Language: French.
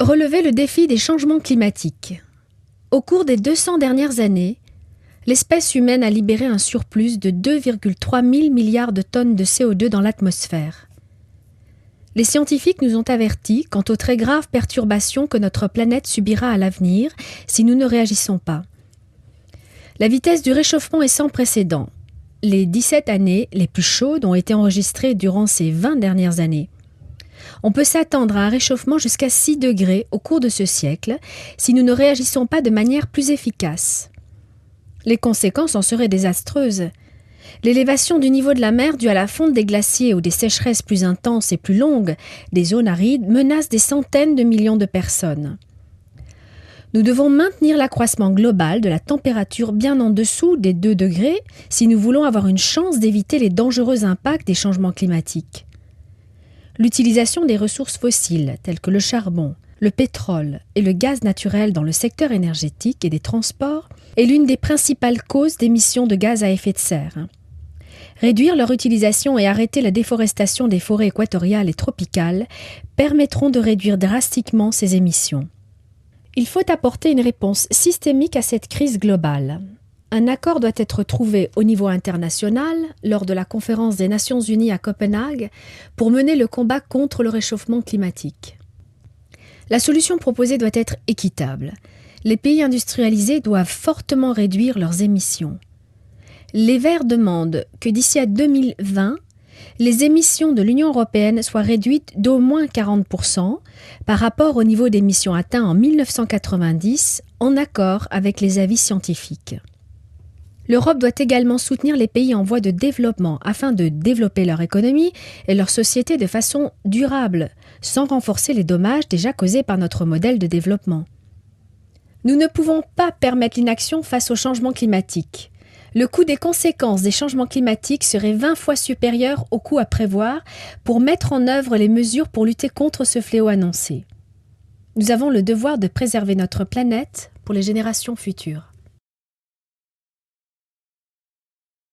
Relever le défi des changements climatiques. Au cours des 200 dernières années, l'espèce humaine a libéré un surplus de 2,3 000 milliards de tonnes de CO2 dans l'atmosphère. Les scientifiques nous ont avertis quant aux très graves perturbations que notre planète subira à l'avenir si nous ne réagissons pas. La vitesse du réchauffement est sans précédent. Les 17 années les plus chaudes ont été enregistrées durant ces 20 dernières années. On peut s'attendre à un réchauffement jusqu'à 6 degrés au cours de ce siècle si nous ne réagissons pas de manière plus efficace. Les conséquences en seraient désastreuses. L'élévation du niveau de la mer due à la fonte des glaciers ou des sécheresses plus intenses et plus longues des zones arides menace des centaines de millions de personnes. Nous devons maintenir l'accroissement global de la température bien en dessous des 2 degrés si nous voulons avoir une chance d'éviter les dangereux impacts des changements climatiques. L'utilisation des ressources fossiles telles que le charbon, le pétrole et le gaz naturel dans le secteur énergétique et des transports est l'une des principales causes d'émissions de gaz à effet de serre. Réduire leur utilisation et arrêter la déforestation des forêts équatoriales et tropicales permettront de réduire drastiquement ces émissions. Il faut apporter une réponse systémique à cette crise globale. Un accord doit être trouvé au niveau international lors de la conférence des Nations Unies à Copenhague pour mener le combat contre le réchauffement climatique. La solution proposée doit être équitable. Les pays industrialisés doivent fortement réduire leurs émissions. Les Verts demandent que d'ici à 2020, les émissions de l'Union européenne soient réduites d'au moins 40% par rapport au niveau d'émissions atteint en 1990, en accord avec les avis scientifiques. L'Europe doit également soutenir les pays en voie de développement afin de développer leur économie et leur société de façon durable, sans renforcer les dommages déjà causés par notre modèle de développement. Nous ne pouvons pas permettre l'inaction face au changement climatique. Le coût des conséquences des changements climatiques serait 20 fois supérieur au coût à prévoir pour mettre en œuvre les mesures pour lutter contre ce fléau annoncé. Nous avons le devoir de préserver notre planète pour les générations futures.